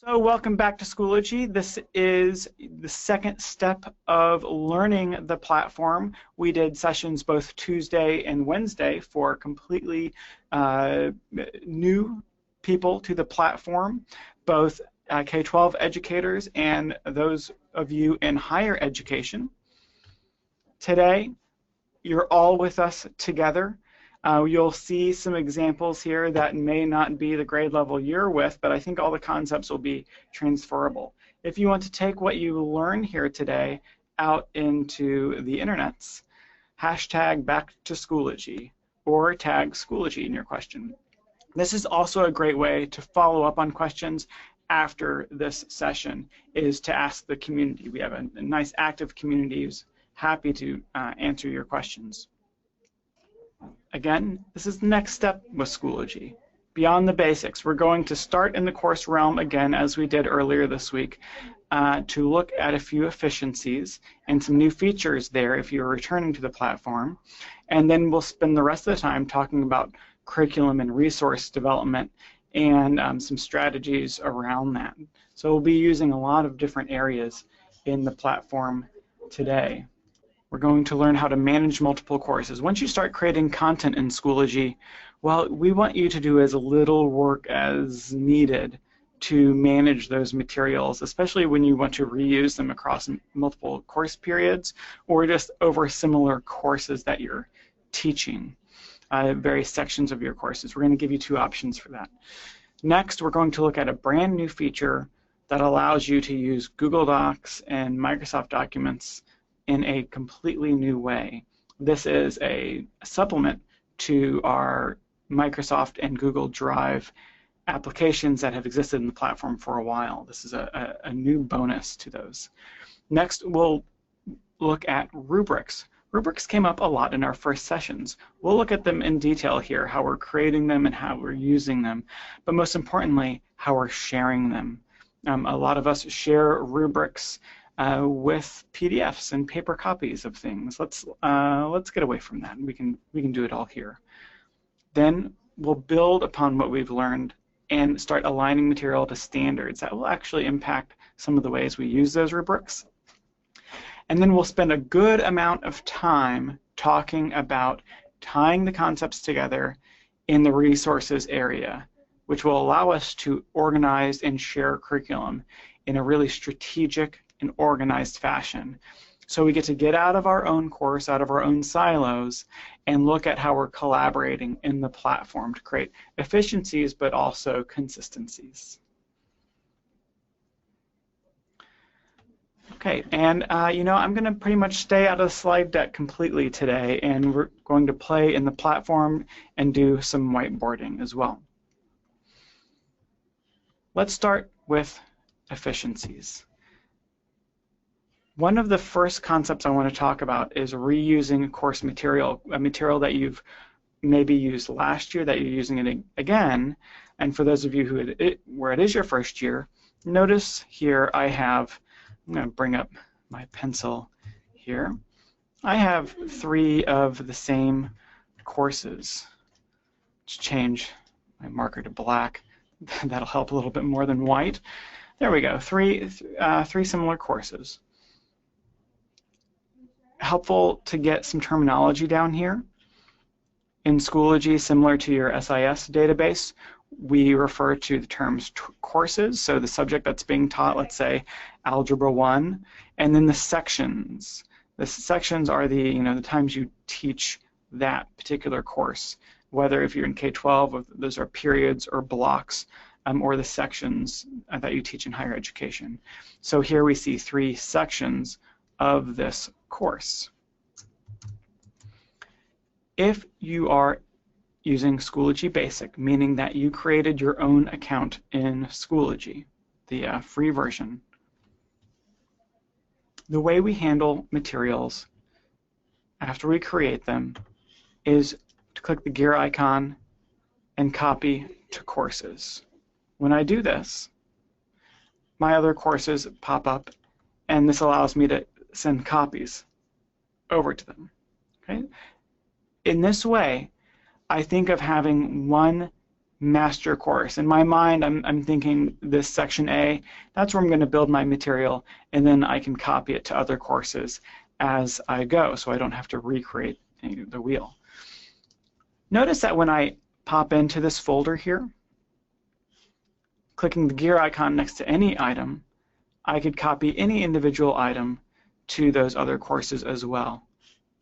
So welcome back to Schoology. This is the second step of learning the platform. We did sessions both Tuesday and Wednesday for completely new people to the platform, both K-12 educators and those of you in higher education. Today, you're all with us together. You'll see some examples here that may not be the grade level you're with, but I think all the concepts will be transferable. If you want to take what you learn here today out into the internets, hashtag back to Schoology or tag Schoology in your question. This is also a great way to follow up on questions after this session, is to ask the community. We have a nice active community who's happy to answer your questions. Again, this is the next step with Schoology. Beyond the basics, we're going to start in the course realm again, as we did earlier this week, to look at a few efficiencies and some new features there if you're returning to the platform. And then we'll spend the rest of the time talking about curriculum and resource development and some strategies around that. So we'll be using a lot of different areas in the platform today. We're going to learn how to manage multiple courses. Once you start creating content in Schoology, well, we want you to do as little work as needed to manage those materials, especially when you want to reuse them across multiple course periods or just over similar courses that you're teaching, various sections of your courses. We're going to give you two options for that. Next, we're going to look at a brand new feature that allows you to use Google Docs and Microsoft Documents in a completely new way. This is a supplement to our Microsoft and Google Drive applications that have existed in the platform for a while. This is a new bonus to those. Next, we'll look at rubrics. Rubrics came up a lot in our first sessions. We'll look at them in detail here, how we're creating them and how we're using them, but most importantly, how we're sharing them. A lot of us share rubrics with PDFs and paper copies of things. Let's get away from that. We can do it all here. Then we'll build upon what we've learned and start aligning material to standards that will actually impact some of the ways we use those rubrics. And then we'll spend a good amount of time talking about tying the concepts together in the resources area, which will allow us to organize and share curriculum in a really strategic and organized fashion. So we get to get out of our own course, out of our own silos, and look at how we're collaborating in the platform to create efficiencies but also consistencies. Okay, and you know, I'm going to pretty much stay out of the slide deck completely today, and we're going to play in the platform and do some whiteboarding as well. Let's start with efficiencies. One of the first concepts I want to talk about is reusing course material, a material that you've maybe used last year that you're using it again. And for those of you where it is your first year, notice here I'm going to bring up my pencil here. I have 3 of the same courses. Let's change my marker to black. That'll help a little bit more than white. There we go, three similar courses. Helpful to get some terminology down here. In Schoology, similar to your SIS database, we refer to the terms courses, so the subject that's being taught, let's say Algebra 1, and then the sections. The sections are the times you teach that particular course, whether if you're in K-12, those are periods or blocks, or the sections that you teach in higher education. So here we see 3 sections of this course. If you are using Schoology Basic, meaning that you created your own account in Schoology, the free version, the way we handle materials after we create them is to click the gear icon and copy to courses. When I do this, my other courses pop up, and this allows me to send copies over to them. Okay? In this way, I think of having one master course. In my mind, I'm thinking this section A, that's where I'm going to build my material, and then I can copy it to other courses as I go, so I don't have to recreate the wheel. Notice that when I pop into this folder here, clicking the gear icon next to any item, I could copy any individual item to those other courses as well.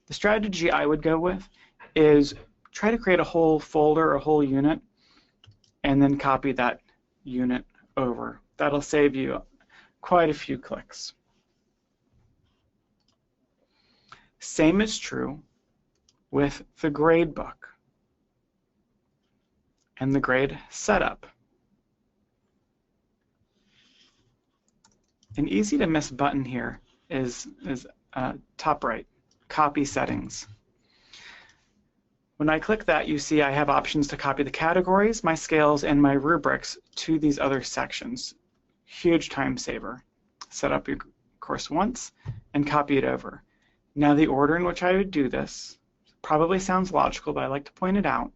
The strategy I would go with is try to create a whole folder, a whole unit, and then copy that unit over. That'll save you quite a few clicks. Same is true with the gradebook and the grade setup. An easy to miss button here is top right, copy settings. When I click that, you see I have options to copy the categories, my scales, and my rubrics to these other sections. Huge time saver. Set up your course once and copy it over. Now the order in which I would do this probably sounds logical, but I like to point it out.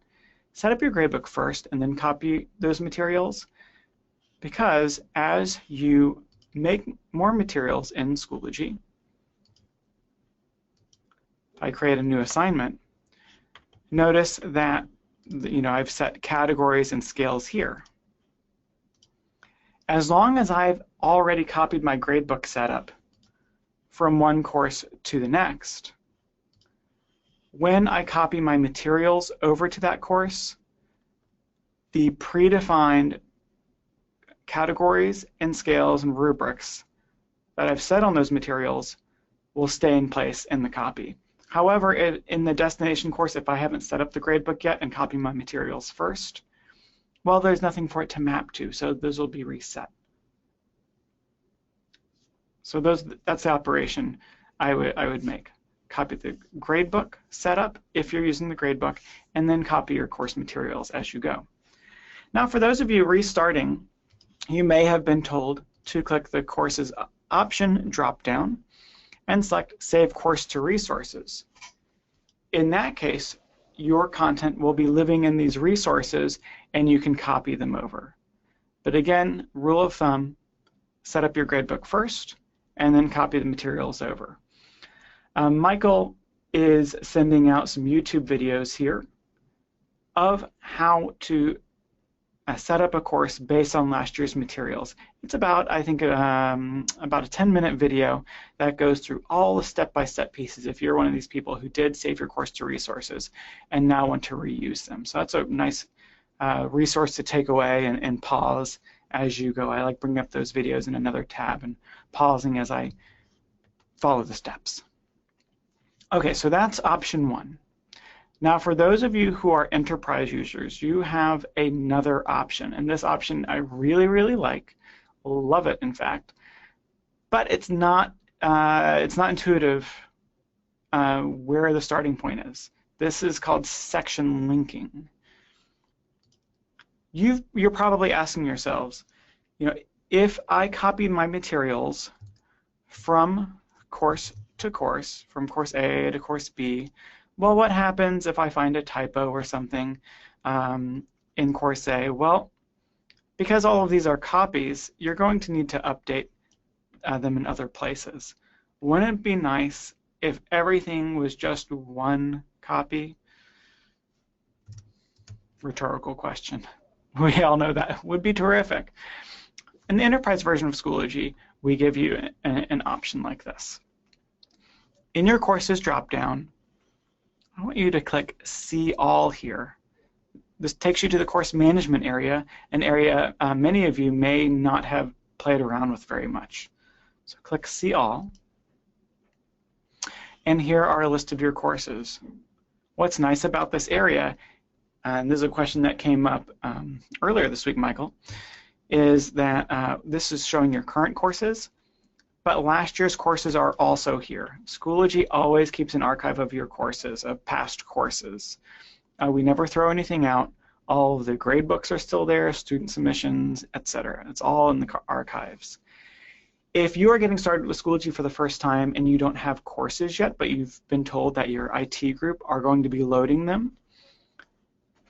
Set up your gradebook first and then copy those materials, because as you make more materials in Schoology, if I create a new assignment, notice that I've set categories and scales here. As long as I've already copied my gradebook setup from one course to the next, when I copy my materials over to that course, the predefined categories and scales and rubrics that I've set on those materials will stay in place in the copy. However, in the destination course, if I haven't set up the gradebook yet and copy my materials first, well, there's nothing for it to map to, so those will be reset. So that's the operation I would make. Copy the gradebook setup if you're using the gradebook, and then copy your course materials as you go. Now, for those of you restarting, you may have been told to click the Courses option drop-down and select Save Course to Resources. In that case, your content will be living in these resources and you can copy them over. But again, rule of thumb, set up your gradebook first and then copy the materials over. Michael is sending out some YouTube videos here of how to set up a course based on last year's materials. It's about, I think, about a 10-minute video that goes through all the step-by-step pieces if you're one of these people who did save your course to resources and now want to reuse them. So that's a nice resource to take away and pause as you go. I like bringing up those videos in another tab and pausing as I follow the steps. Okay, so that's option one. Now, for those of you who are enterprise users, you have another option, and this option I really, really like, love it, in fact, but it's not intuitive where the starting point is. This is called section linking. You're probably asking yourselves, if I copy my materials from course to course, from course A to course B, well, what happens if I find a typo or something in course A? Well, because all of these are copies, you're going to need to update them in other places. Wouldn't it be nice if everything was just one copy? Rhetorical question. We all know that would be terrific. In the enterprise version of Schoology, we give you an option like this. In your courses drop-down, I want you to click See All here. This takes you to the course management area, an area many of you may not have played around with very much. So click See All, and here are a list of your courses. What's nice about this area, and this is a question that came up earlier this week, Michael, is that this is showing your current courses, but last year's courses are also here. Schoology always keeps an archive of your courses, of past courses. We never throw anything out. All of the grade books are still there, student submissions, etc. It's all in the archives. If you are getting started with Schoology for the first time and you don't have courses yet, but you've been told that your IT group are going to be loading them,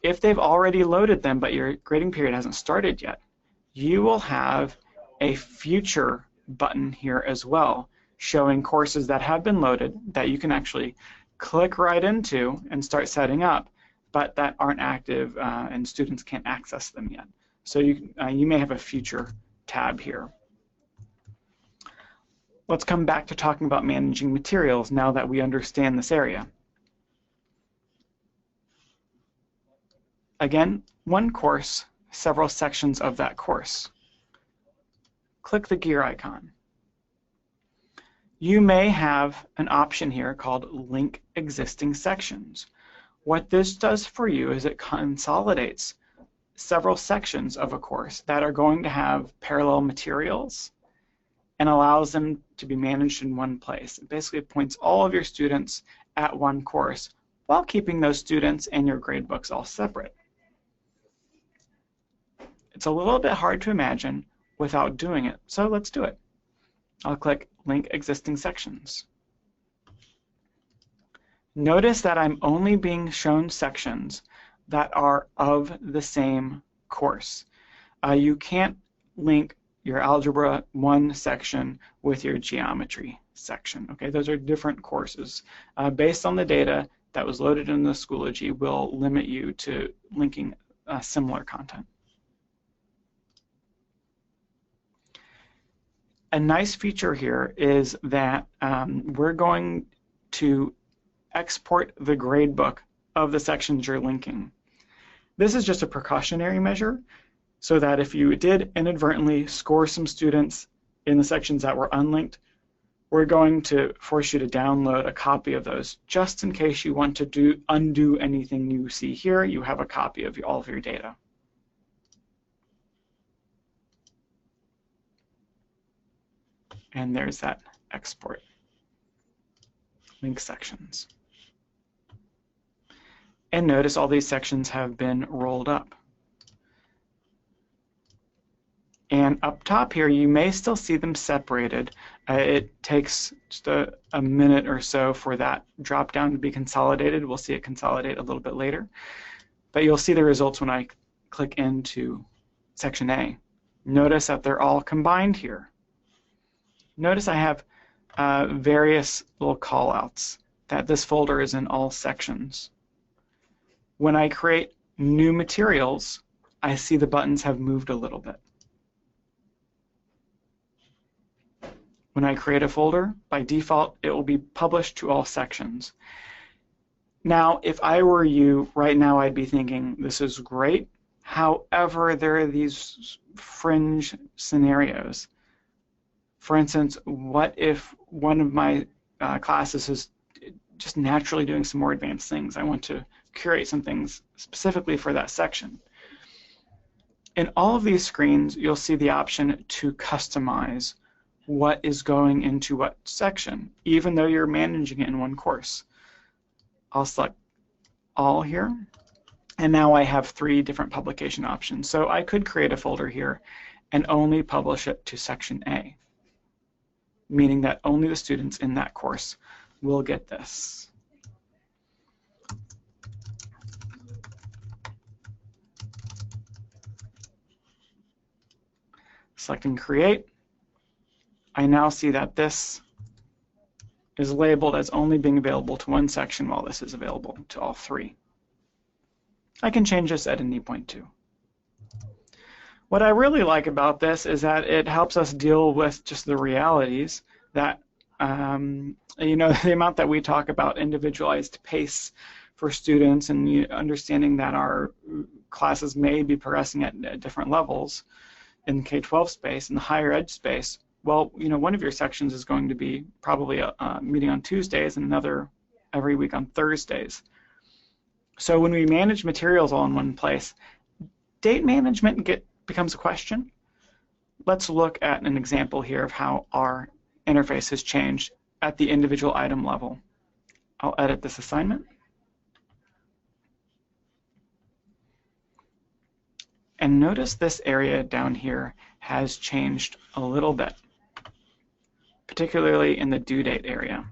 If they've already loaded them but your grading period hasn't started yet, you will have a future button here as well, showing courses that have been loaded that you can actually click right into and start setting up, but that aren't active and students can't access them yet. So you may have a future tab here. Let's come back to talking about managing materials now that we understand this area. Again, one course, several sections of that course. Click the gear icon. You may have an option here called Link Existing Sections. What this does for you is it consolidates several sections of a course that are going to have parallel materials and allows them to be managed in one place. It basically points all of your students at one course while keeping those students and your gradebooks all separate. It's a little bit hard to imagine without doing it, so let's do it. I'll click Link Existing Sections. Notice that I'm only being shown sections that are of the same course. You can't link your Algebra 1 section with your Geometry section. Okay, those are different courses. Based on the data that was loaded in the Schoology will limit you to linking similar content. A nice feature here is that we're going to export the gradebook of the sections you're linking. This is just a precautionary measure so that if you did inadvertently score some students in the sections that were unlinked, we're going to force you to download a copy of those just in case you want to undo anything you see here. You have a copy of all of your data. And there's that export. Link sections. And notice all these sections have been rolled up. And up top here, you may still see them separated. It takes just a minute or so for that drop down to be consolidated. We'll see it consolidate a little bit later. But you'll see the results when I click into section A. Notice that they're all combined here. Notice I have various little callouts that this folder is in all sections. When I create new materials, I see the buttons have moved a little bit. When I create a folder, by default, it will be published to all sections. Now, if I were you, right now I'd be thinking, this is great. However, there are these fringe scenarios. For instance, what if one of my classes is just naturally doing some more advanced things? I want to curate some things specifically for that section. In all of these screens, you'll see the option to customize what is going into what section, even though you're managing it in one course. I'll select all here, and now I have 3 different publication options. So I could create a folder here and only publish it to section A, meaning that only the students in that course will get this. Selecting Create, I now see that this is labeled as only being available to one section while this is available to all 3. I can change this at any point too. What I really like about this is that it helps us deal with just the realities that, you know, the amount that we talk about individualized pace for students and understanding that our classes may be progressing at different levels in K-12 space, in the higher ed space. Well, you know, one of your sections is going to be probably a meeting on Tuesdays and another every week on Thursdays. So when we manage materials all in one place, date management becomes a question. Let's look at an example here of how our interface has changed at the individual item level. I'll edit this assignment. And notice this area down here has changed a little bit, particularly in the due date area.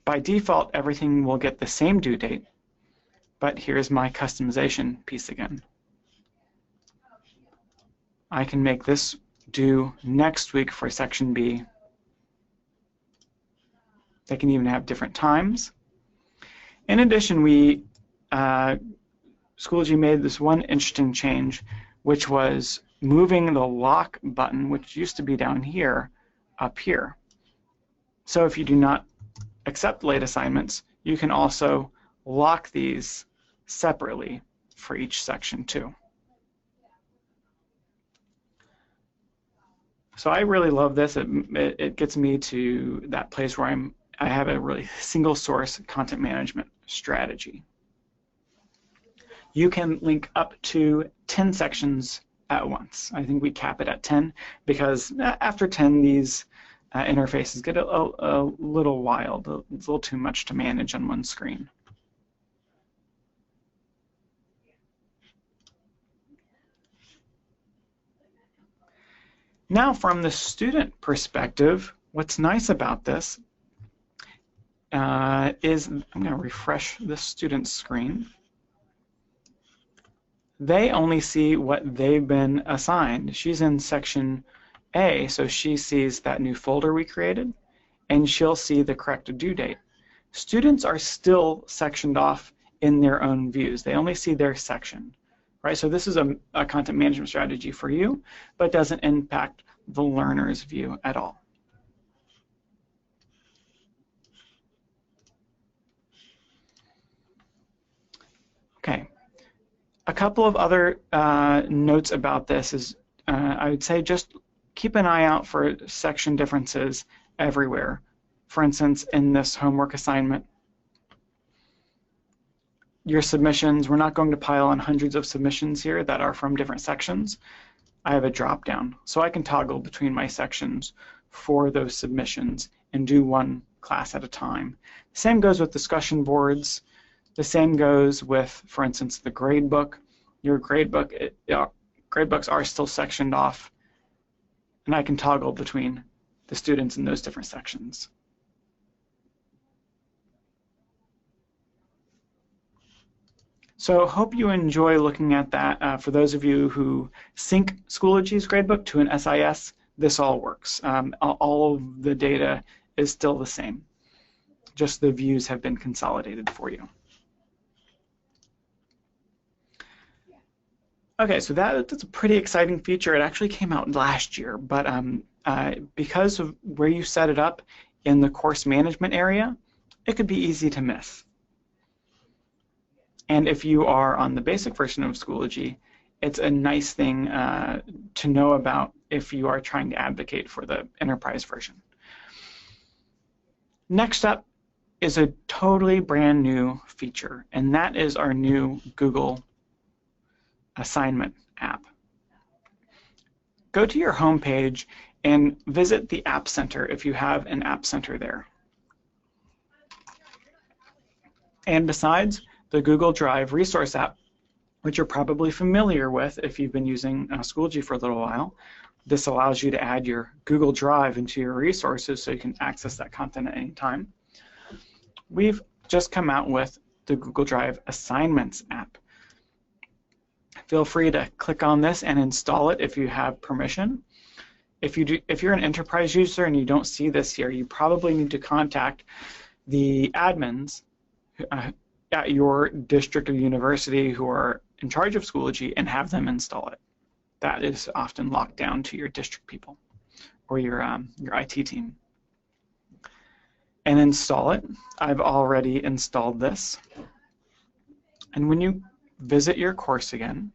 By default, everything will get the same due date, but here's my customization piece again. I can make this due next week for section B. They can even have different times. In addition, Schoology made this one interesting change, which was moving the lock button, which used to be down here, up here. So if you do not accept late assignments, you can also lock these separately for each section too. So I really love this. It gets me to that place where I have a really single source content management strategy. You can link up to 10 sections at once. I think we cap it at 10 because after 10 these interfaces get a little wild. It's a little too much to manage on one screen. Now from the student perspective, what's nice about this is, I'm going to refresh the student screen. They only see what they've been assigned. She's in section A, so she sees that new folder we created, and she'll see the correct due date. Students are still sectioned off in their own views. They only see their section, right? So this is a content management strategy for you, but doesn't impact the learner's view at all. Okay, a couple of other notes about this is I would say just keep an eye out for section differences everywhere. For instance, in this homework assignment, your submissions, we're not going to pile on hundreds of submissions here that are from different sections. I have a drop down, so I can toggle between my sections for those submissions and do one class at a time. Same goes with discussion boards. The same goes with, for instance, the gradebook. Your gradebooks are still sectioned off, and I can toggle between the students in those different sections. So hope you enjoy looking at that. For those of you who sync Schoology's gradebook to an SIS, this all works. All of the data is still the same. Just the views have been consolidated for you. Okay, so that's a pretty exciting feature. It actually came out last year, but because of where you set it up in the course management area, it could be easy to miss. And if you are on the basic version of Schoology, it's a nice thing to know about if you are trying to advocate for the enterprise version. Next up is a totally brand new feature, and that is our new Google assignment app. Go to your home page and visit the App Center if you have an App Center there. And besides the Google Drive resource app, which you're probably familiar with if you've been using Schoology for a little while, this allows you to add your Google Drive into your resources so you can access that content at any time. We've just come out with the Google Drive Assignments app. Feel free to click on this and install it if you have permission. If you're an enterprise user and you don't see this here, you probably need to contact the admins at your district or university who are in charge of Schoology and have them install it. That is often locked down to your district people or your IT team. And install it. I've already installed this. And when you visit your course again,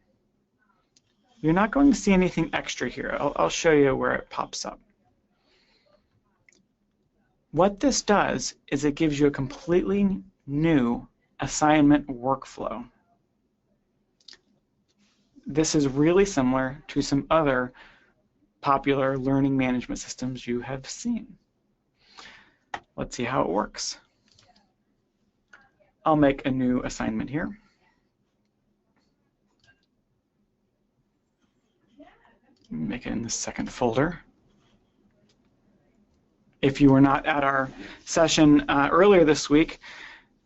you're not going to see anything extra here. I'll show you where it pops up. What this does is it gives you a completely new assignment workflow. This is really similar to some other popular learning management systems you have seen. Let's see how it works. I'll make a new assignment here. Make it in the second folder. If you were not at our session earlier this week,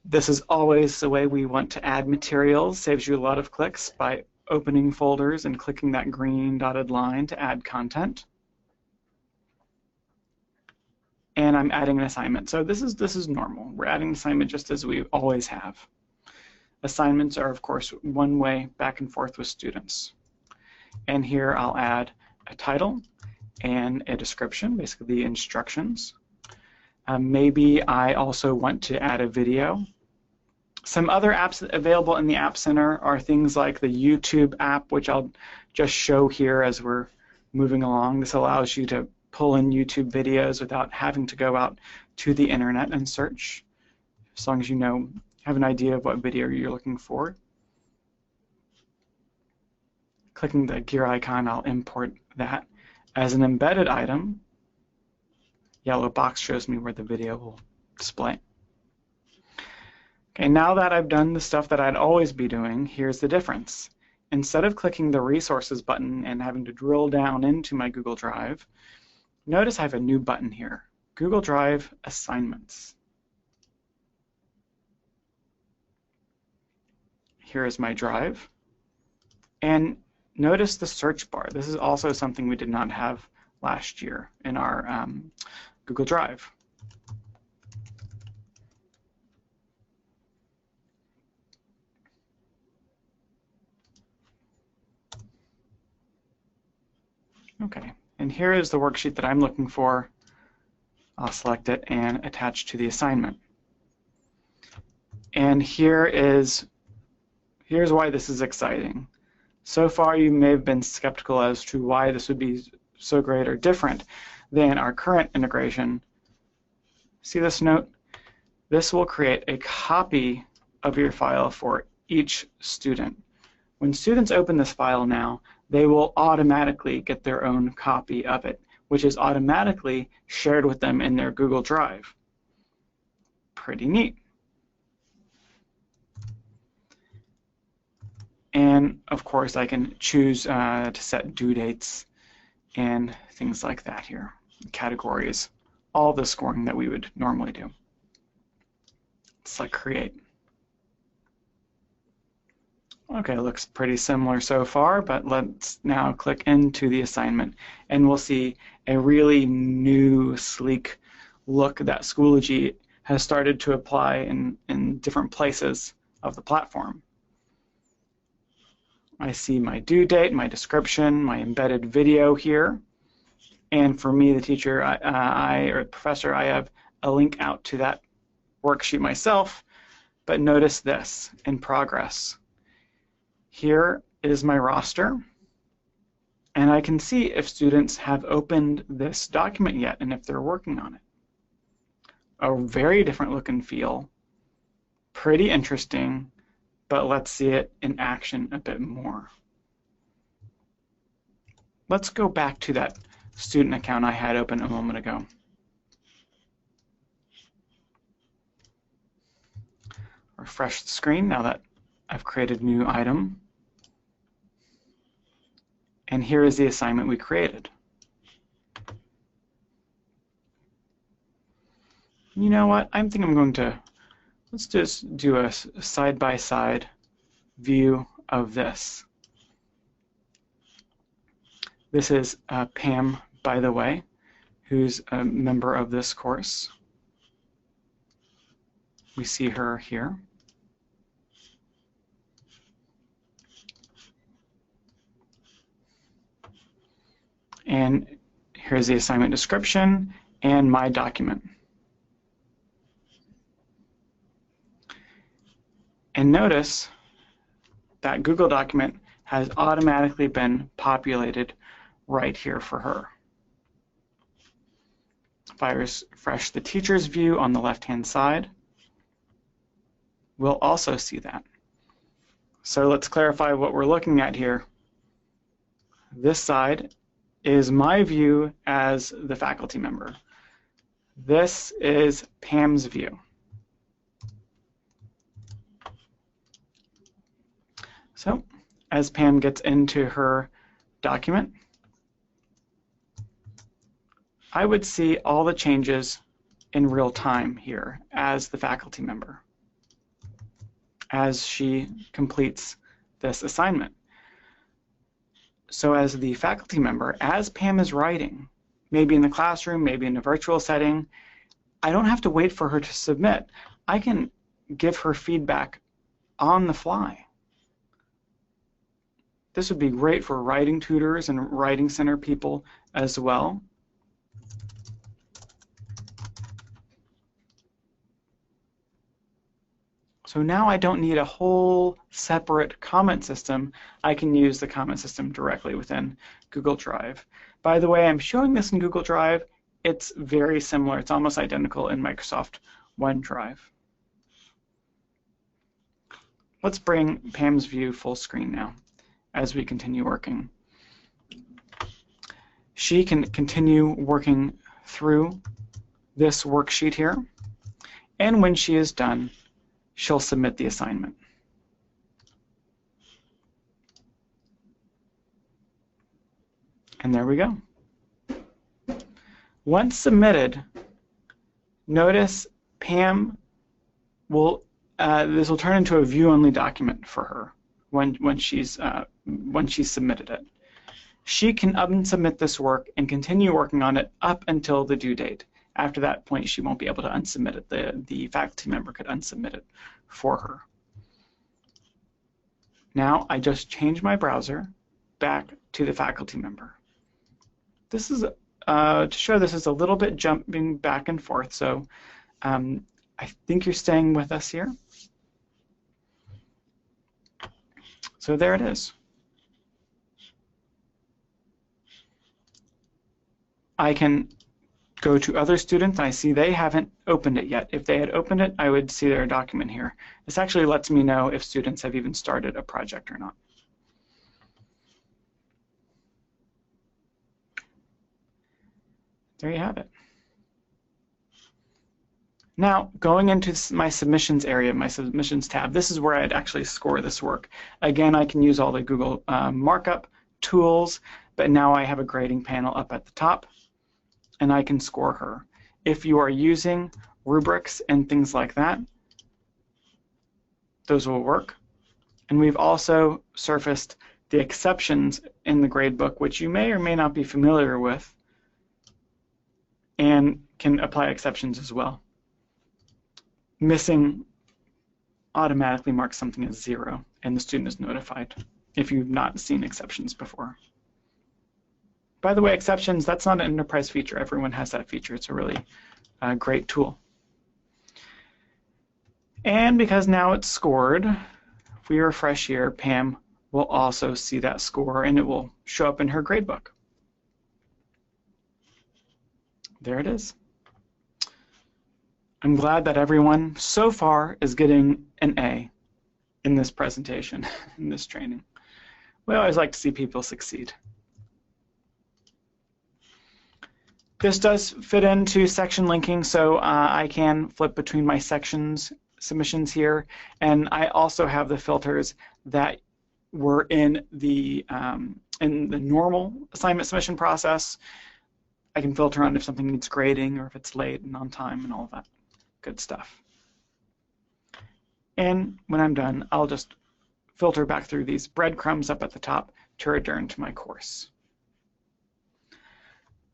this is always the way we want to add materials. Saves you a lot of clicks by opening folders and clicking that green dotted line to add content. And I'm adding an assignment. So this is normal. We're adding an assignment just as we always have. Assignments are, of course, one way back and forth with students. And here I'll add a title and a description, basically the instructions. Maybe I also want to add a video. Some other apps available in the App Center are things like the YouTube app, which I'll just show here as we're moving along. This allows you to pull in YouTube videos without having to go out to the internet and search, as long as you have an idea of what video you're looking for. Clicking the gear icon, I'll import that as an embedded item. Yellow box shows me where the video will display. Okay, now that I've done the stuff that I'd always be doing, here's the difference. Instead of clicking the Resources button and having to drill down into my Google Drive, notice I have a new button here, Google Drive Assignments. Here is my drive. And notice the search bar. This is also something we did not have last year in our Google Drive. Okay, and here is the worksheet that I'm looking for. I'll select it and attach to the assignment. And here's why this is exciting. So far you may have been skeptical as to why this would be so great or different than our current integration. See this note? This will create a copy of your file for each student. When students open this file now, they will automatically get their own copy of it, which is automatically shared with them in their Google Drive. Pretty neat. And of course I can choose to set due dates and things like that here, categories, all the scoring that we would normally do. Select create. Okay, it looks pretty similar so far, but let's now click into the assignment and we'll see a really new, sleek look that Schoology has started to apply in different places of the platform. I see my due date, my description, my embedded video here, and for me, the teacher, or the professor, I have a link out to that worksheet myself, but notice this in progress. Here is my roster, and I can see if students have opened this document yet and if they're working on it. A very different look and feel, pretty interesting, but let's see it in action a bit more. Let's go back to that student account I had open a moment ago. Refresh the screen now that I've created a new item. And here is the assignment we created. You know what? I think I'm going to, let's just do a side-by-side view of this. This is Pam, by the way, who's a member of this course. We see her here. And here's the assignment description and my document. And notice that Google document has automatically been populated right here for her. If I refresh the teacher's view on the left-hand side, we'll also see that. So let's clarify what we're looking at here. This side is my view as the faculty member. This is Pam's view. So as Pam gets into her document, I would see all the changes in real time here as the faculty member as she completes this assignment. So as the faculty member, as Pam is writing, maybe in the classroom, maybe in a virtual setting, I don't have to wait for her to submit. I can give her feedback on the fly. This would be great for writing tutors and writing center people as well. So now I don't need a whole separate comment system. I can use the comment system directly within Google Drive. By the way, I'm showing this in Google Drive. It's very similar. It's almost identical in Microsoft OneDrive. Let's bring Pam's view full screen now as we continue working. She can continue working through this worksheet here, and when she is done, she'll submit the assignment. And there we go. Once submitted, notice Pam will, this will turn into a view-only document for her when she's submitted it. She can unsubmit this work and continue working on it up until the due date. After that point, she won't be able to unsubmit it. The faculty member could unsubmit it for her. Now I just change my browser back to the faculty member. This is to show this is a little bit jumping back and forth, so I think you're staying with us here. So there it is. I can go to other students. I see they haven't opened it yet. If they had opened it, I would see their document here. This actually lets me know if students have even started a project or not. There you have it. Now, going into my submissions area, my submissions tab, this is where I'd actually score this work. Again, I can use all the Google markup tools, but now I have a grading panel up at the top, and I can score her. If you are using rubrics and things like that, those will work. And we've also surfaced the exceptions in the gradebook, which you may or may not be familiar with, and can apply exceptions as well. Missing automatically marks something as 0, and the student is notified if you've not seen exceptions before. By the way, exceptions, that's not an enterprise feature. Everyone has that feature. It's a really great tool. And because now it's scored, if we refresh here, Pam will also see that score, and it will show up in her gradebook. There it is. I'm glad that everyone so far is getting an A in this presentation, in this training. We always like to see people succeed. This does fit into section linking, so I can flip between my sections submissions here, and I also have the filters that were in the normal assignment submission process. I can filter on if something needs grading or if it's late and on time and all of that good stuff. And when I'm done, I'll just filter back through these breadcrumbs up at the top to return to my course.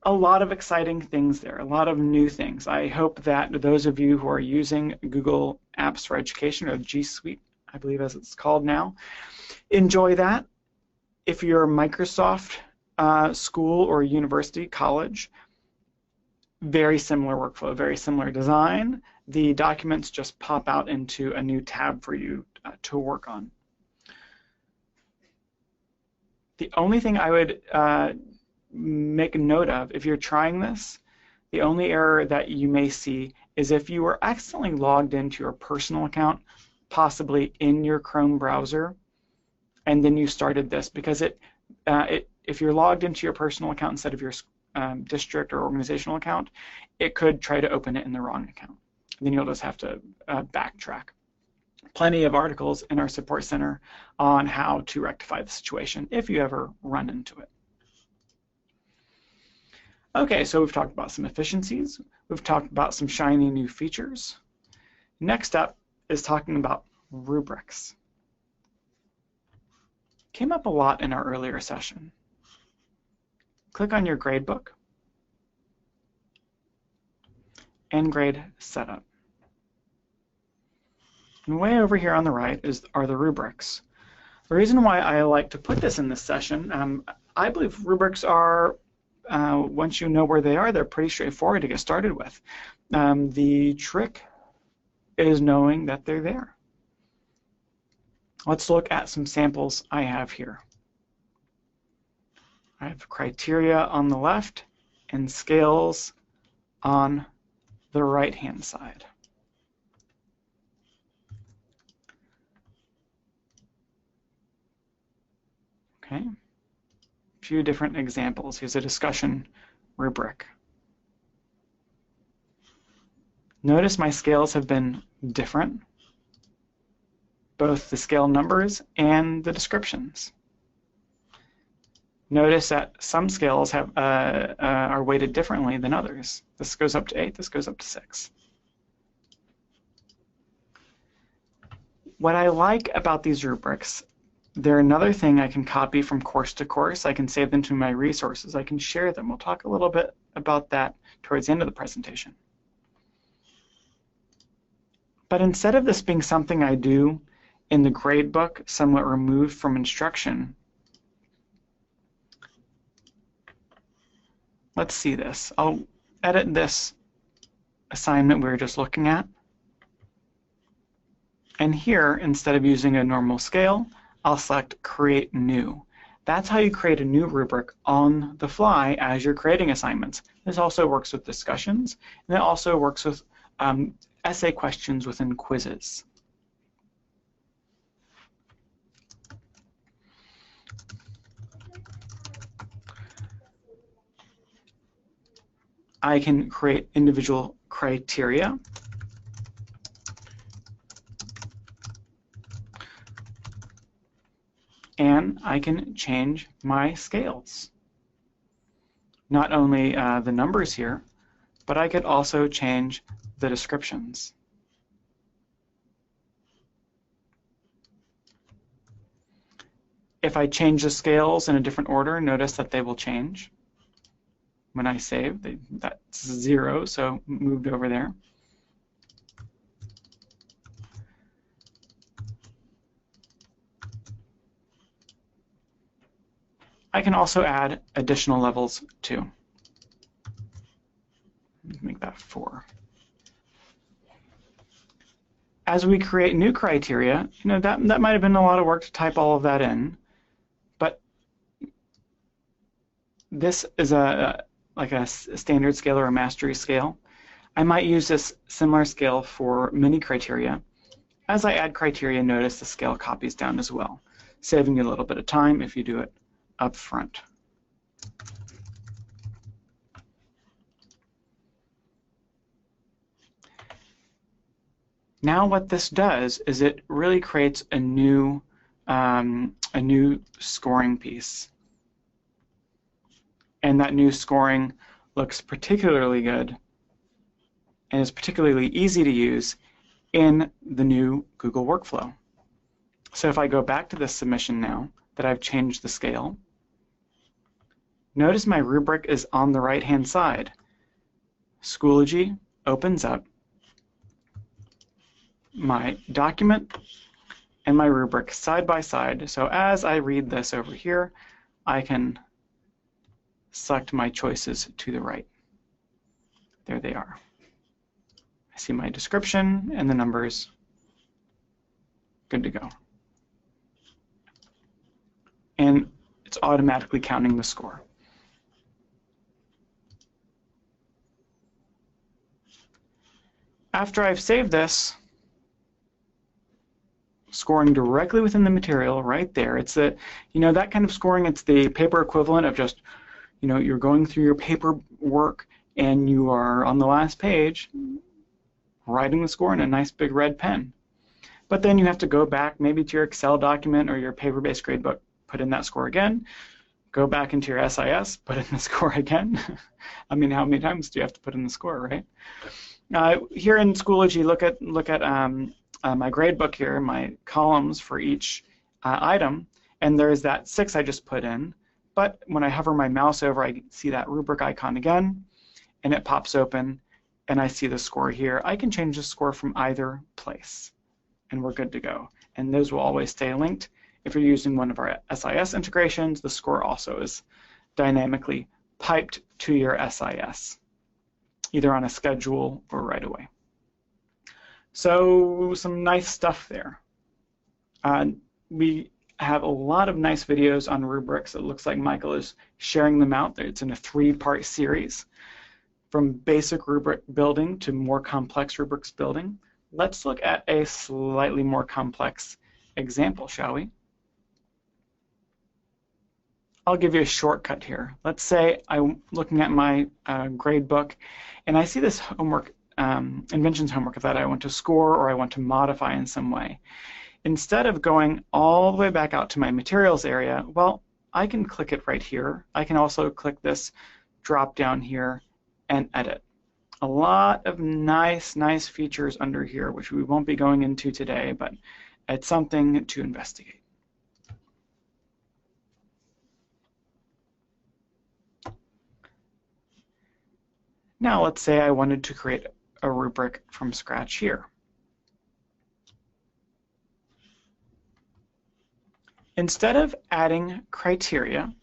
A lot of exciting things there, a lot of new things. I hope that those of you who are using Google Apps for Education, or G Suite, I believe as it's called now, enjoy that. If you're a Microsoft school or university, college, very similar workflow, very similar design. The documents just pop out into a new tab for you to work on. The only thing I would make a note of, if you're trying this, the only error that you may see is if you were accidentally logged into your personal account, possibly in your Chrome browser, and then you started this, because if you're logged into your personal account instead of your district or organizational account, it could try to open it in the wrong account. And then you'll just have to backtrack. Plenty of articles in our support center on how to rectify the situation if you ever run into it. Okay, so we've talked about some efficiencies. We've talked about some shiny new features. Next up is talking about rubrics. Came up a lot in our earlier session. Click on your gradebook and grade setup. And way over here on the right are the rubrics. The reason why I like to put this in this session, I believe rubrics are, once you know where they are, they're pretty straightforward to get started with. The trick is knowing that they're there. Let's look at some samples I have here. I have criteria on the left and scales on the right-hand side. Okay, a few different examples. Here's a discussion rubric. Notice my scales have been different, both the scale numbers and the descriptions. Notice that some scales are weighted differently than others. This goes up to 8, this goes up to 6. What I like about these rubrics, they're another thing I can copy from course to course. I can save them to my resources. I can share them. We'll talk a little bit about that towards the end of the presentation. But instead of this being something I do in the gradebook, somewhat removed from instruction, let's see this. I'll edit this assignment we were just looking at. And here, instead of using a normal scale, I'll select Create New. That's how you create a new rubric on the fly as you're creating assignments. This also works with discussions, and it also works with essay questions within quizzes. I can create individual criteria. And I can change my scales. Not only the numbers here, but I could also change the descriptions. If I change the scales in a different order, notice that they will change. When I save, that's 0, so moved over there. I can also add additional levels too. Make that 4. As we create new criteria, that might have been a lot of work to type all of that in, but this is like a standard scale or a mastery scale. I might use this similar scale for mini criteria. As I add criteria, notice the scale copies down as well, saving you a little bit of time if you do it up front. Now what this does is it really creates a new scoring piece. And that new scoring looks particularly good and is particularly easy to use in the new Google workflow. So if I go back to this submission now that I've changed the scale, notice my rubric is on the right-hand side. Schoology opens up my document and my rubric side by side. So as I read this over here, I can select my choices to the right. There they are. I see my description and the numbers. Good to go. And it's automatically counting the score. After I've saved this, scoring directly within the material right there. It's that kind of scoring, it's the paper equivalent of just, you're going through your paperwork and you are on the last page writing the score in a nice big red pen. But then you have to go back maybe to your Excel document or your paper-based gradebook, put in that score again, go back into your SIS, put in the score again. I mean, how many times do you have to put in the score, right? Here in Schoology, look at my gradebook here, my columns for each item, and there's that 6 I just put in. But when I hover my mouse over, I see that rubric icon again, and it pops open, and I see the score here. I can change the score from either place, and we're good to go. And those will always stay linked. If you're using one of our SIS integrations, the score also is dynamically piped to your SIS, either on a schedule or right away. So some nice stuff there. We have a lot of nice videos on rubrics. It looks like Michael is sharing them out. It's in a 3-part series, from basic rubric building to more complex rubrics building. Let's look at a slightly more complex example, shall we? I'll give you a shortcut here. Let's say I'm looking at my grade book, and I see this homework, inventions homework that I want to score or I want to modify in some way. Instead of going all the way back out to my materials area, well, I can click it right here. I can also click this drop down here and edit. A lot of nice features under here, which we won't be going into today, but it's something to investigate. Now let's say I wanted to create a rubric from scratch here. Instead of adding criteria,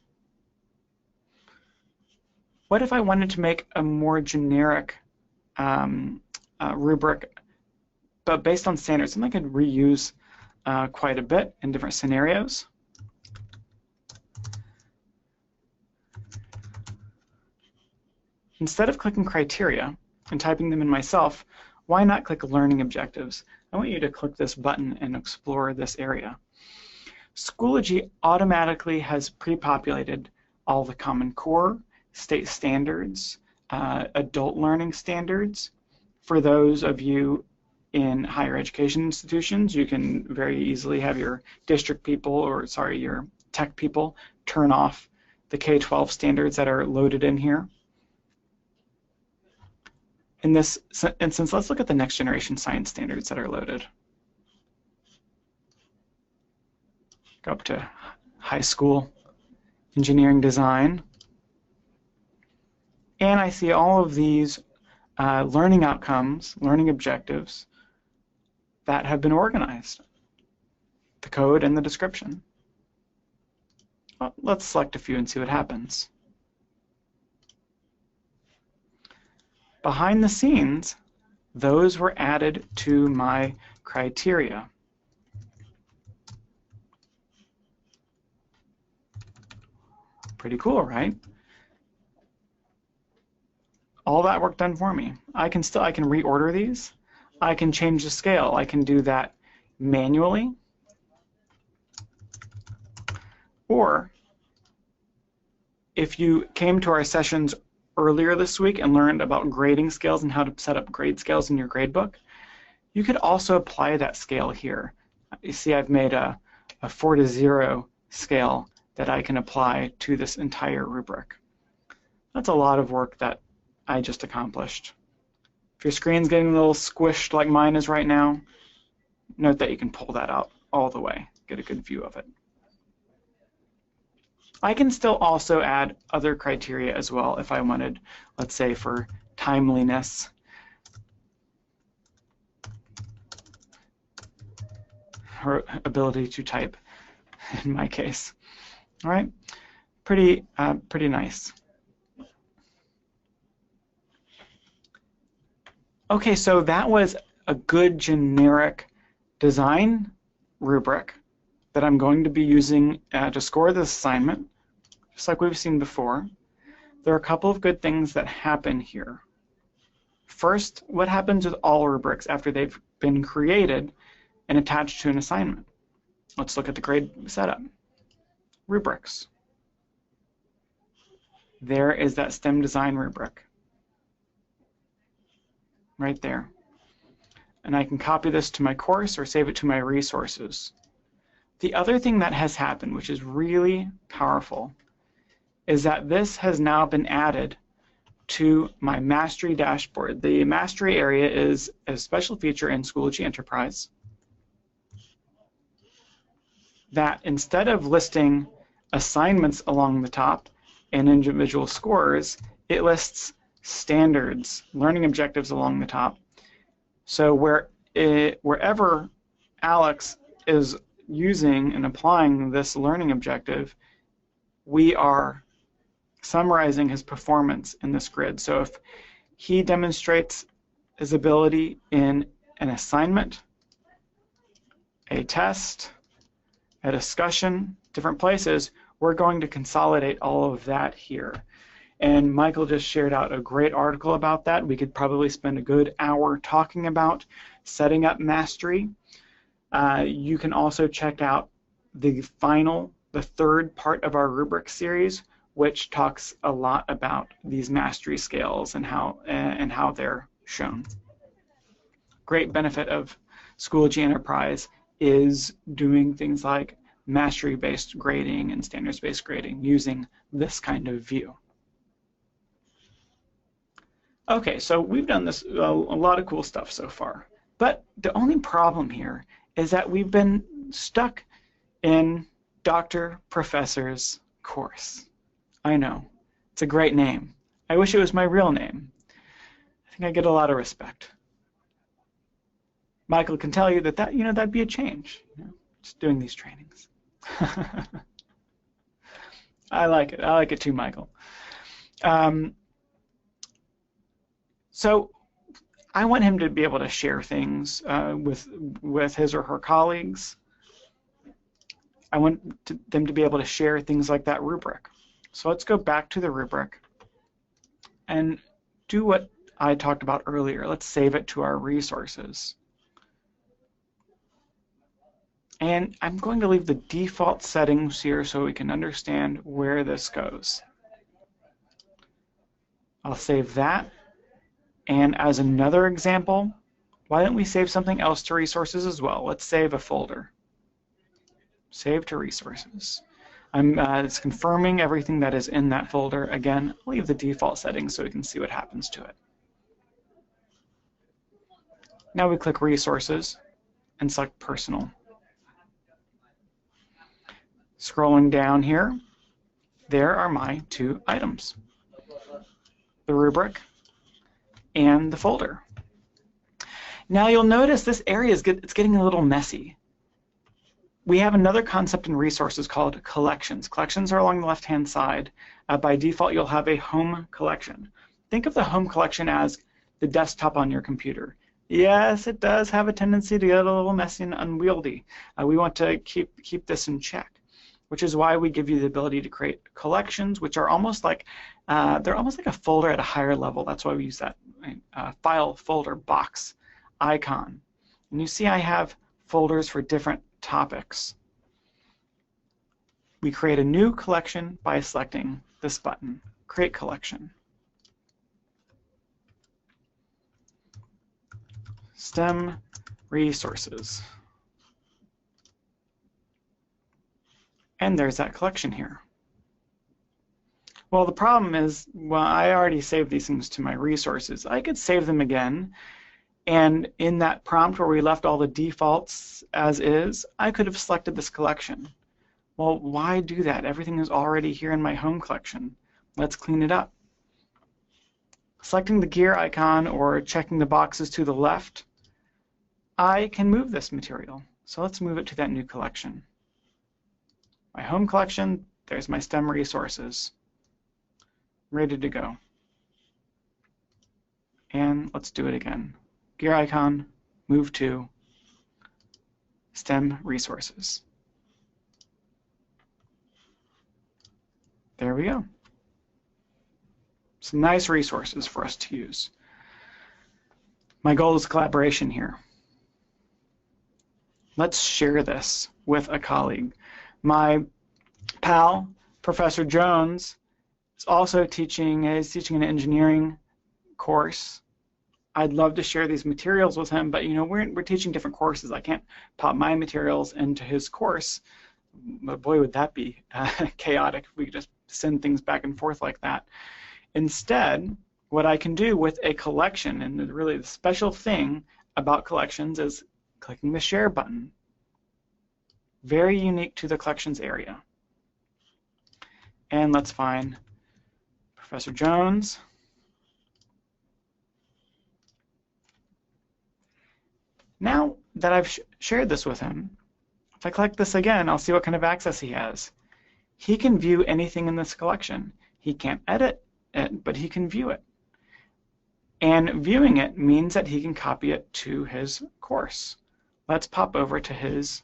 what if I wanted to make a more generic rubric, but based on standards, something I could reuse quite a bit in different scenarios? Instead of clicking criteria and typing them in myself, why not click learning objectives? I want you to click this button and explore this area. Schoology automatically has pre-populated all the Common Core, state standards, adult learning standards. For those of you in higher education institutions, you can very easily have your district people, or sorry, your tech people turn off the K-12 standards that are loaded in here. In this instance, let's look at the next generation science standards that are loaded. Go up to high school engineering design. And I see all of these learning outcomes, learning objectives that have been organized. The code and the description. Well, let's select a few and see what happens. Behind the scenes, those were added to my criteria. Pretty cool, right? All that work done for me. I can reorder these. I can change the scale. I can do that manually. Or if you came to our sessions earlier this week and learned about grading scales and how to set up grade scales in your gradebook, you could also apply that scale here. You see I've made a 4 to 0 scale that I can apply to this entire rubric. That's a lot of work that I just accomplished. If your screen's getting a little squished like mine is right now, note that you can pull that out all the way, get a good view of it. I can still also add other criteria as well if I wanted, let's say for timeliness. Or ability to type, in my case. All right, pretty nice. Okay, so that was a good generic design rubric that I'm going to be using to score this assignment, just like we've seen before. There are a couple of good things that happen here. First, what happens with all rubrics after they've been created and attached to an assignment? Let's look at the grade setup. Rubrics. There is that STEM design rubric. Right there. And I can copy this to my course or save it to my resources. The other thing that has happened, which is really powerful, is that this has now been added to my Mastery dashboard. The Mastery area is a special feature in Schoology Enterprise that instead of listing assignments along the top and individual scores, it lists standards, learning objectives along the top. So wherever Alex is using and applying this learning objective, we are summarizing his performance in this grid. So if he demonstrates his ability in an assignment, a test, a discussion, different places, we're going to consolidate all of that here. And Michael just shared out a great article about that. We could probably spend a good hour talking about setting up Mastery. You can also check out the third part of our rubric series, which talks a lot about these Mastery scales and how they're shown. Great benefit of Schoology Enterprise is doing things like Mastery-based grading and standards-based grading using this kind of view. Okay, so we've done this a lot of cool stuff so far, but the only problem here is that we've been stuck in Dr. Professor's course. I know, it's a great name. I wish it was my real name. I think I get a lot of respect. Michael can tell you that that'd be a change. Just doing these trainings. I like it. I like it too, Michael. So I want him to be able to share things with his or her colleagues. I want them to be able to share things like that rubric. So let's go back to the rubric and do what I talked about earlier. Let's save it to our resources. And I'm going to leave the default settings here so we can understand where this goes. I'll save that. And as another example, why don't we save something else to resources as well? Let's save a folder. Save to resources. It's confirming everything that is in that folder. Again, I'll leave the default settings so we can see what happens to it. Now we click Resources and select Personal. Scrolling down here, there are my two items, the rubric and the folder. Now you'll notice this area it's getting a little messy. We have another concept in resources called collections. Collections are along the left-hand side. By default, you'll have a home collection. Think of the home collection as the desktop on your computer. Yes, it does have a tendency to get a little messy and unwieldy. We want to keep this in check, which is why we give you the ability to create collections, which are almost like they're almost like a folder at a higher level. That's why we use that file folder box icon. And you see I have folders for different topics. We create a new collection by selecting this button, Create Collection. STEM Resources. And there's that collection here. Well, the problem is, well, I already saved these things to my resources. I could save them again, and in that prompt where we left all the defaults as is, I could have selected this collection. Well, why do that? Everything is already here in my home collection. Let's clean it up. Selecting the gear icon or checking the boxes to the left, I can move this material. So let's move it to that new collection. My home collection, there's my STEM resources. Ready to go. And let's do it again. Gear icon, move to STEM resources. There we go. Some nice resources for us to use. My goal is collaboration here. Let's share this with a colleague. My pal, Professor Jones, is also teaching an engineering course. I'd love to share these materials with him, but we're teaching different courses. I can't pop my materials into his course. But boy, would that be chaotic if we could just send things back and forth like that. Instead, what I can do with a collection, and really the special thing about collections is clicking the share button. Very unique to the collections area. And let's find Professor Jones. Now that I've shared this with him, if I click this again, I'll see what kind of access he has. He can view anything in this collection. He can't edit it, but he can view it. And viewing it means that he can copy it to his course. Let's pop over to his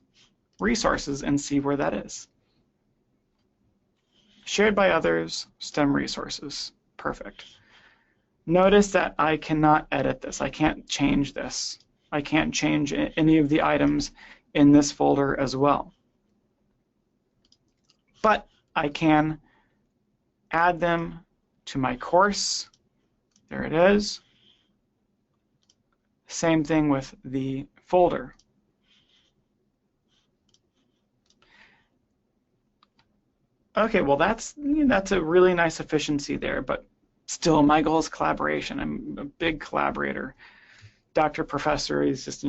resources and see where that is. Shared by others, STEM resources. Perfect. Notice that I cannot edit this. I can't change this. I can't change any of the items in this folder as well. But I can add them to my course. There it is. Same thing with the folder. Okay, well that's a really nice efficiency there, but still my goal is collaboration. I'm a big collaborator. Dr. Professor is just,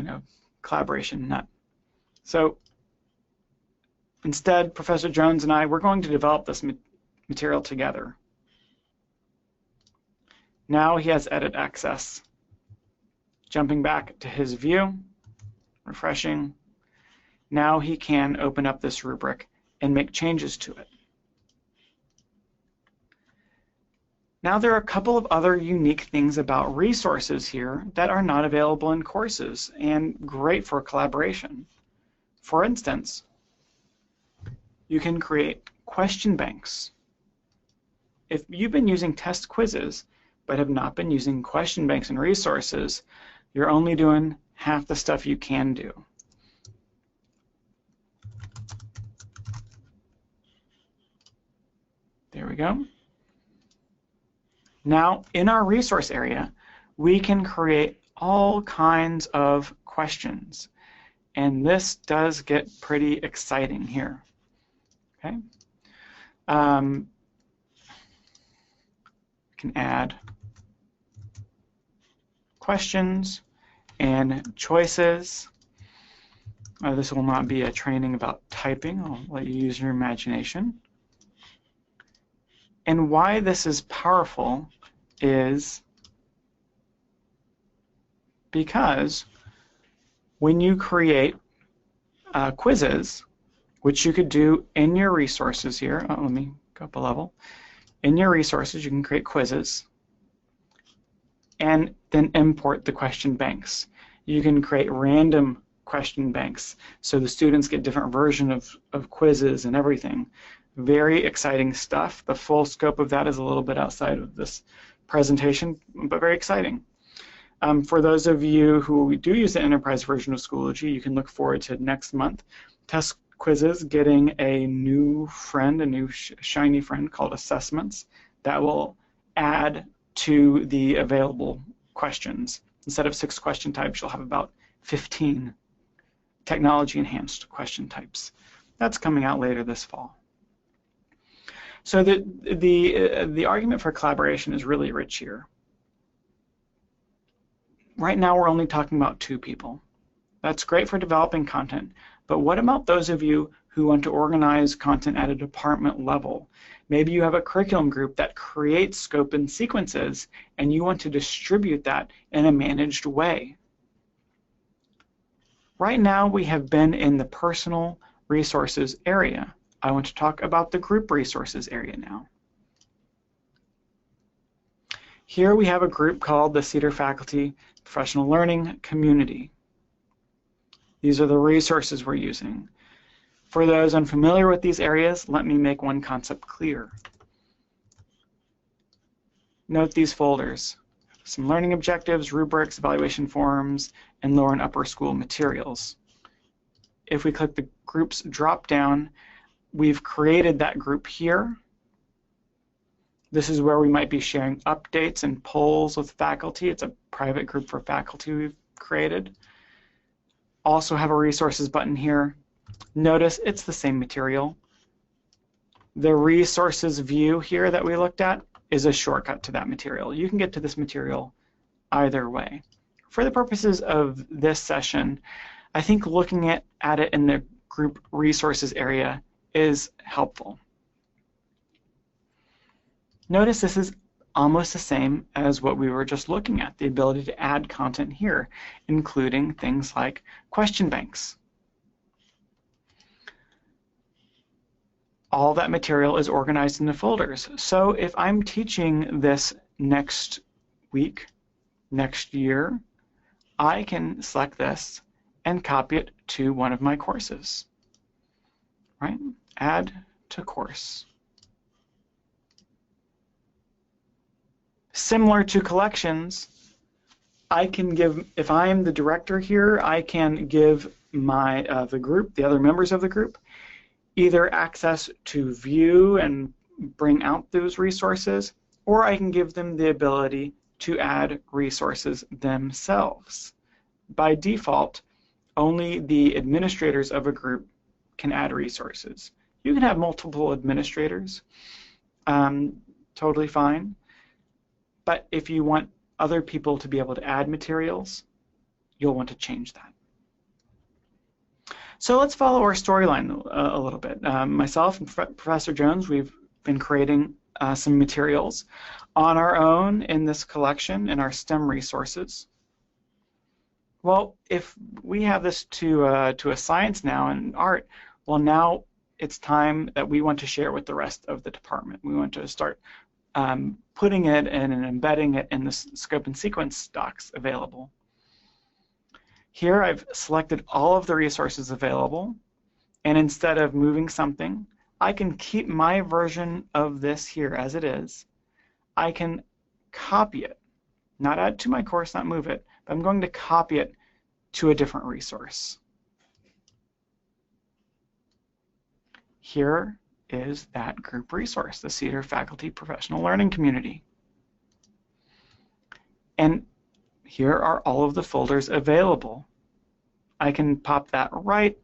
collaboration nut. So instead, Professor Jones and I, we're going to develop this material together. Now he has edit access. Jumping back to his view, refreshing. Now he can open up this rubric and make changes to it. Now there are a couple of other unique things about resources here that are not available in courses and great for collaboration. For instance, you can create question banks. If you've been using test quizzes but have not been using question banks and resources, you're only doing half the stuff you can do. There we go. Now, in our resource area, we can create all kinds of questions. And this does get pretty exciting here. Okay. We can add questions and choices. This will not be a training about typing. I'll let you use your imagination. And why this is powerful is because when you create quizzes, which you could do in your resources here, let me go up a level. In your resources, you can create quizzes and then import the question banks. You can create random question banks so the students get different versions of quizzes and everything. Very exciting stuff. The full scope of that is a little bit outside of this presentation, but very exciting. For those of you who do use the enterprise version of Schoology, you can look forward to next month. Test quizzes getting a new friend, a new shiny friend called assessments that will add to the available questions. Instead of 6 question types, you'll have about 15 technology-enhanced question types. That's coming out later this fall. So the argument for collaboration is really rich here. Right now we're only talking about 2 people. That's great for developing content, but what about those of you who want to organize content at a department level? Maybe you have a curriculum group that creates scope and sequences and you want to distribute that in a managed way. Right now we have been in the personal resources area. I want to talk about the group resources area now. Here we have a group called the Cedar Faculty Professional Learning Community. These are the resources we're using. For those unfamiliar with these areas, let me make one concept clear. Note these folders. Some learning objectives, rubrics, evaluation forms, and lower and upper school materials. If we click the groups drop down, we've created that group here. This is where we might be sharing updates and polls with faculty. It's a private group for faculty we've created. Also have a resources button here. Notice it's the same material. The resources view here that we looked at is a shortcut to that material. You can get to this material either way. For the purposes of this session, I think looking at it in the group resources area is helpful. Notice this is almost the same as what we were just looking at, the ability to add content here, including things like question banks. All that material is organized into folders. So if I'm teaching this next week, next year, I can select this and copy it to one of my courses, right? Add to course. Similar to collections, I can give, if I am the director here, I can give my the group, the other members of the group, either access to view and bring out those resources, or I can give them the ability to add resources themselves. By default, only the administrators of a group can add resources. You can have multiple administrators, totally fine, but if you want other people to be able to add materials, you'll want to change that. So let's follow our storyline a little bit. Myself and Professor Jones, we've been creating some materials on our own in this collection in our STEM resources. Well, if we have this to a science now and art, well, now it's time that we want to share with the rest of the department. We want to start putting it in and embedding it in the scope and sequence docs available. Here I've selected all of the resources available, and instead of moving something, I can keep my version of this here as it is. I can copy it, not add to my course, not move it, but I'm going to copy it to a different resource. Here is that group resource, the Cedar Faculty Professional Learning Community. And here are all of the folders available. I can pop that right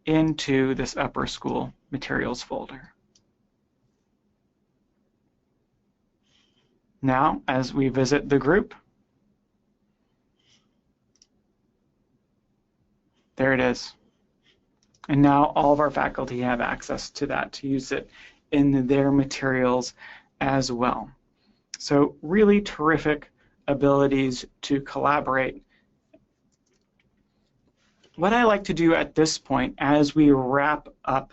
into this upper school materials folder. Now, as we visit the group, there it is. And now all of our faculty have access to that to use it in their materials as well. So really terrific abilities to collaborate. What I like to do at this point, as we wrap up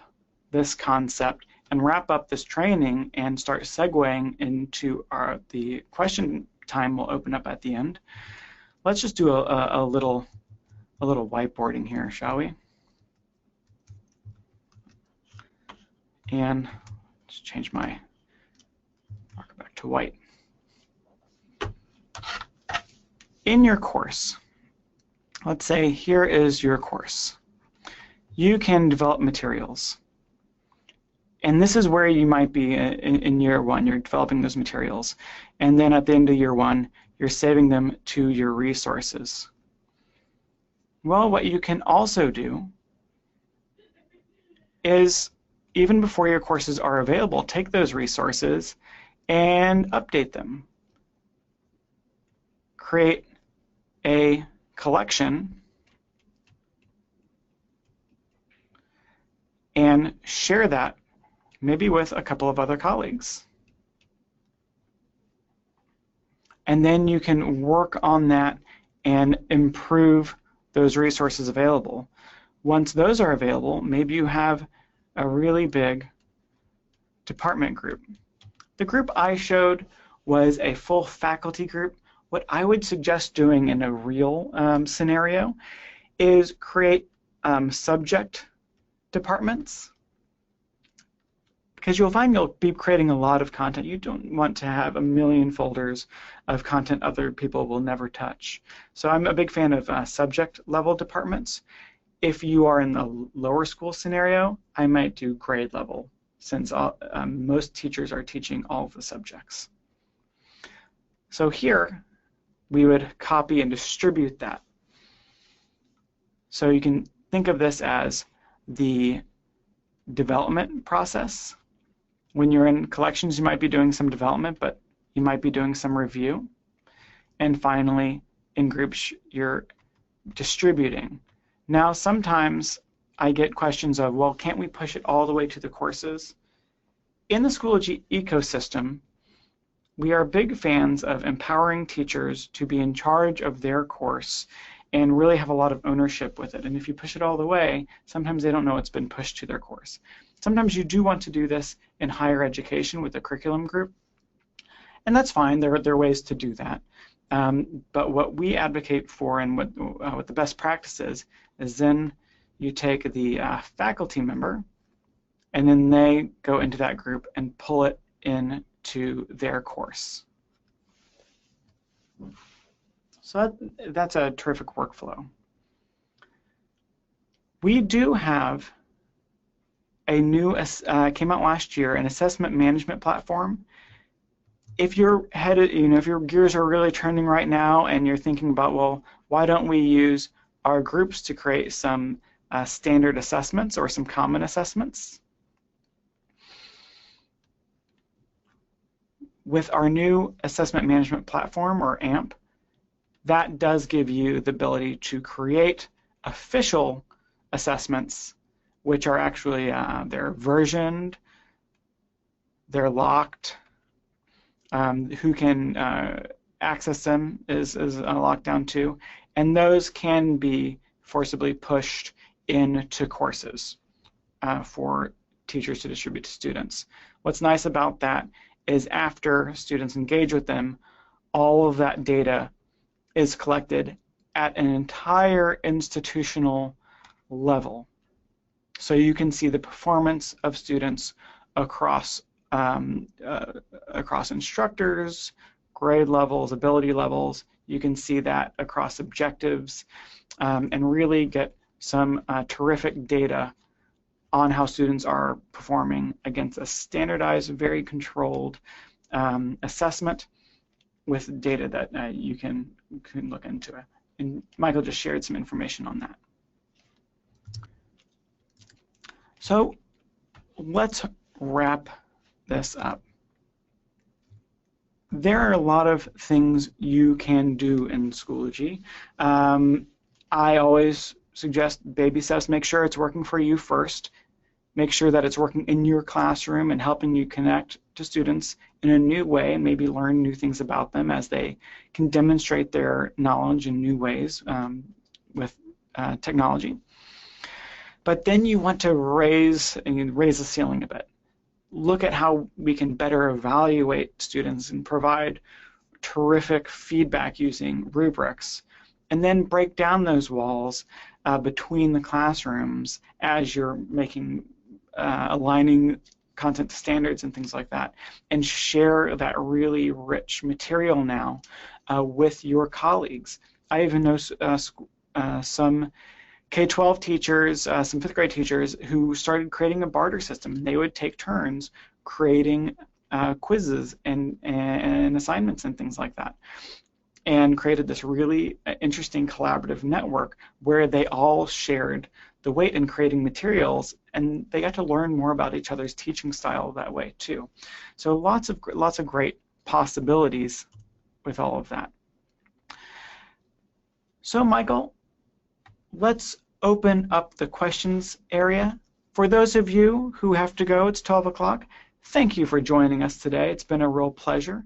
this concept and wrap up this training and start segueing into the question time we'll open up at the end, let's just do a little whiteboarding here, shall we? And just change my marker back to white. In your course, let's say here is your course. You can develop materials. And this is where you might be in year one. You're developing those materials. And then at the end of year one, you're saving them to your resources. Well, what you can also do is, even before your courses are available, take those resources and update them. Create a collection and share that maybe with a couple of other colleagues. And then you can work on that and improve those resources available. Once those are available, maybe you have a really big department group. The group I showed was a full faculty group. What I would suggest doing in a real scenario is create subject departments, because you'll find you'll be creating a lot of content. You don't want to have a million folders of content other people will never touch. So I'm a big fan of subject level departments. If you are in the lower school scenario, I might do grade level, since most teachers are teaching all of the subjects. So here, we would copy and distribute that. So you can think of this as the development process. When you're in collections, you might be doing some development, but you might be doing some review. And finally, in groups, you're distributing. Now, sometimes I get questions of, well, can't we push it all the way to the courses? In the Schoology ecosystem, we are big fans of empowering teachers to be in charge of their course and really have a lot of ownership with it. And if you push it all the way, sometimes they don't know it's been pushed to their course. Sometimes you do want to do this in higher education with a curriculum group, and that's fine. There are ways to do that. But what we advocate for and what the best practice is then you take the faculty member and then they go into that group and pull it into their course. So that's a terrific workflow. We do have a new, came out last year, an assessment management platform. If you're headed, if your gears are really turning right now and you're thinking about, well, why don't we use our groups to create some standard assessments or some common assessments? With our new assessment management platform, or AMP, that does give you the ability to create official assessments, which are actually, they're versioned, they're locked, who can access them is locked down too, and those can be forcibly pushed into courses for teachers to distribute to students. What's nice about that is after students engage with them, all of that data is collected at an entire institutional level. So you can see the performance of students across across instructors, grade levels, ability levels. You can see that across objectives and really get some terrific data on how students are performing against a standardized, very controlled assessment with data that you can look into. And Michael just shared some information on that. So let's wrap this up. There are a lot of things you can do in Schoology. I always suggest baby steps. Make sure it's working for you first. Make sure that it's working in your classroom and helping you connect to students in a new way and maybe learn new things about them as they can demonstrate their knowledge in new ways with technology. But then you want to raise the ceiling a bit. Look at how we can better evaluate students and provide terrific feedback using rubrics, and then break down those walls between the classrooms as you're making aligning content to standards and things like that, and share that really rich material now with your colleagues. I even know some K-12 teachers, some 5th grade teachers who started creating a barter system. They would take turns creating quizzes and assignments and things like that, and created this really interesting collaborative network where they all shared the weight in creating materials, and they got to learn more about each other's teaching style that way too. So lots of great possibilities with all of that. So Michael, let's open up the questions area. For those of you who have to go, it's 12 o'clock. Thank you for joining us today. It's been a real pleasure.